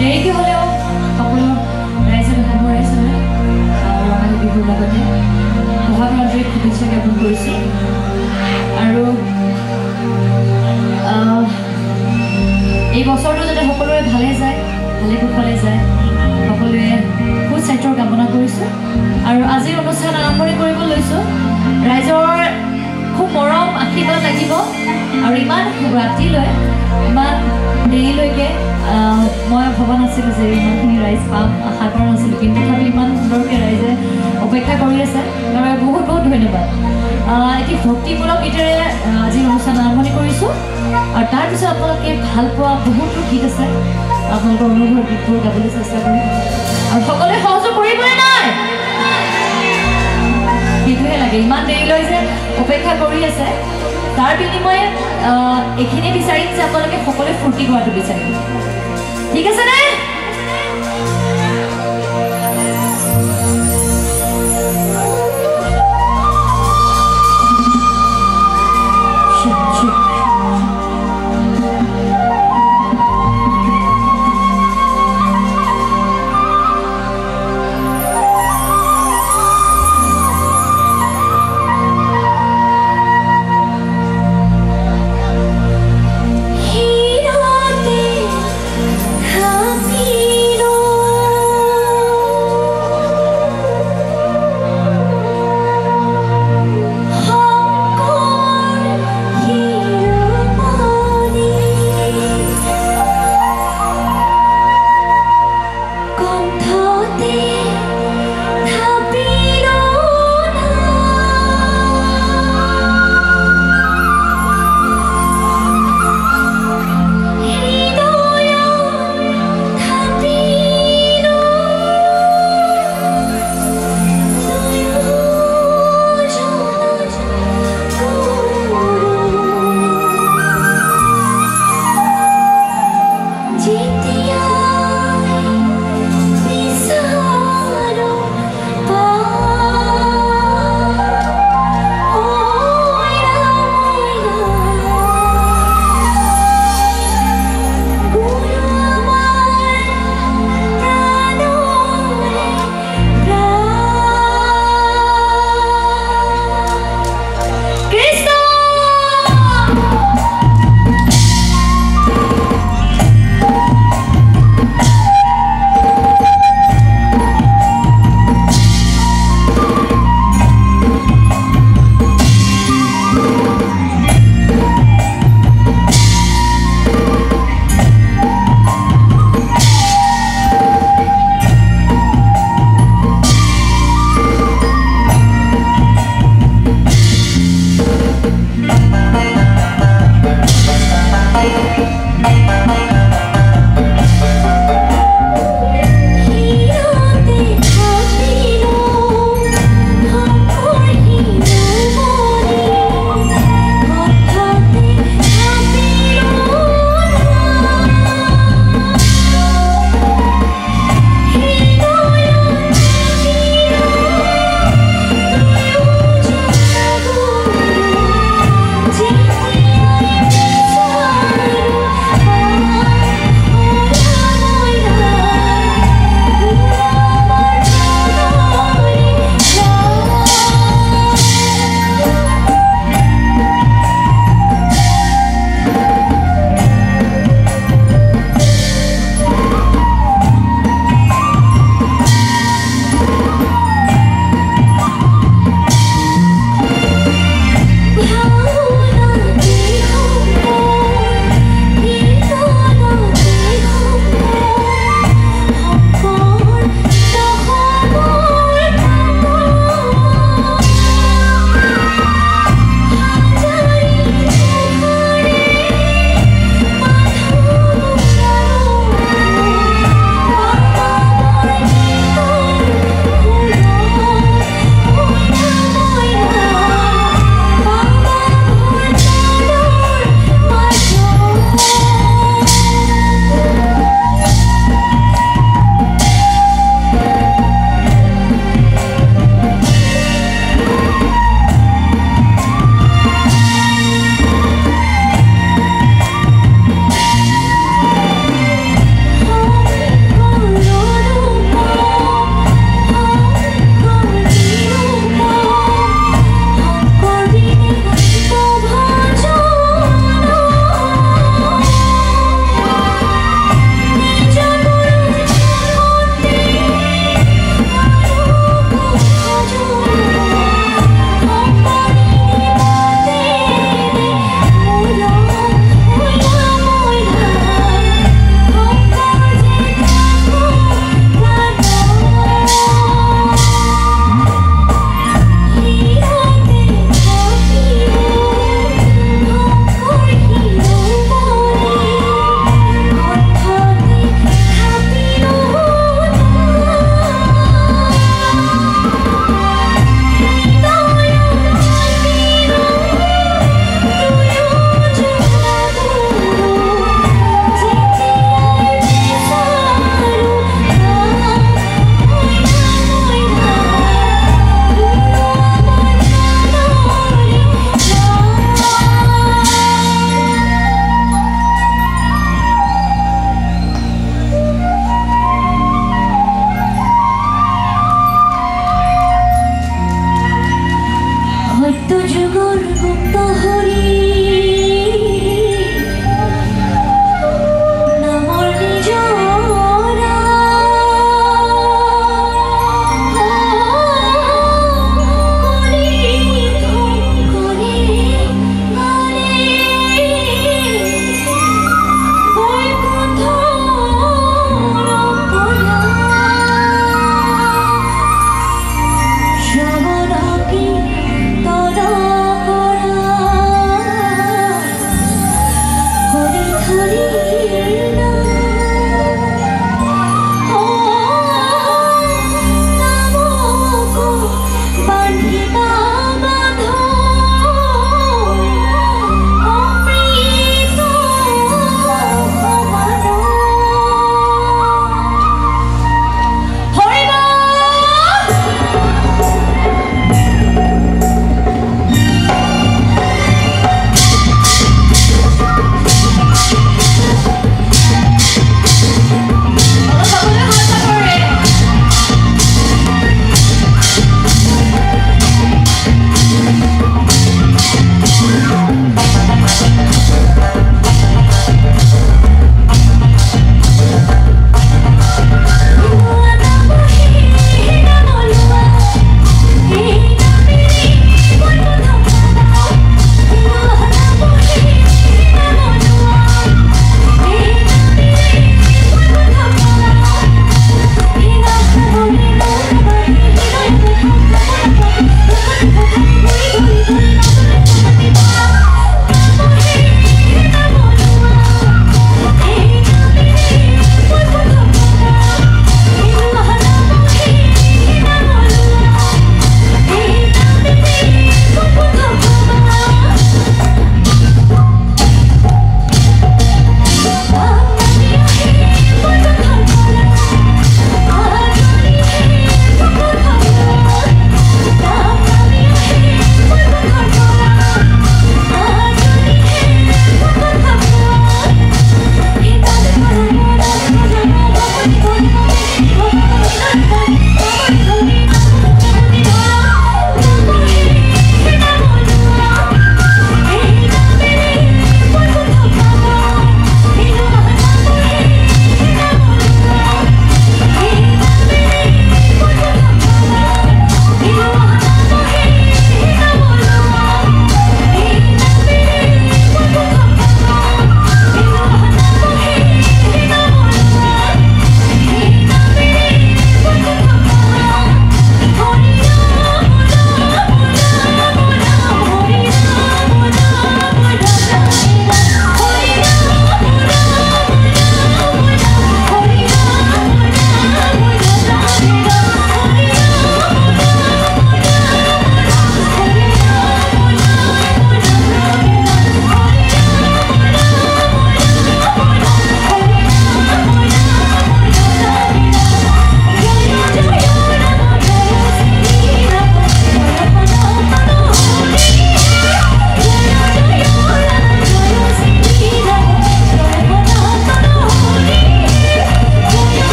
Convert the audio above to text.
দেৰিকৈ হ'লেও সকলো ৰাইজে আগবঢ়াইছে ৰঙালী বিহুৰ লগতে বহাগ আন্তৰিক শুভেচ্ছা জ্ঞাপন কৰিছোঁ। আৰু এই বছৰটো যাতে সকলোৰে ভালে যায়, ভালে কুশলে যায়, সকলোৱে সুস্বাস্থ্যৰ কামনা কৰিছোঁ। আৰু আজিৰ অনুষ্ঠান আৰম্ভণি কৰিব লৈছোঁ। ৰাইজৰ খুব মৰম আশীৰ্বাদ লাগিব। আৰু ইমান ৰাতিলৈ ইমান দেৰিলৈকে মই ভবা নাছিলোঁ যে ইমানখিনি ৰাইজ পাম, আশা কৰা নাছিলোঁ, কিন্তু তথাপি ইমান সুন্দৰকৈ ৰাইজে অপেক্ষা কৰি আছে। তাৰ বহুত বহুত ধন্যবাদ। এটি ভক্তিমূলক গীতেৰে আজিৰ অনুষ্ঠান আৰম্ভণি কৰিছোঁ। আৰু তাৰপিছত আপোনালোকে ভাল পোৱা বহুতো গীত আছে, আপোনালোকৰ অনুভৱ গীতবোৰ গাবলৈ চেষ্টা কৰিম। আৰু সকলোৱে সহযোগ কৰিবনে নাই? সেইটোহে লাগে। ইমান দেৰিলৈ যে অপেক্ষা কৰি আছে, তাৰ বিনিময়ে এইখিনি বিচাৰিম যে আপোনালোকে সকলোৱে ফূৰ্তি কৰাটো বিচাৰিম। ঠিক আছে নে?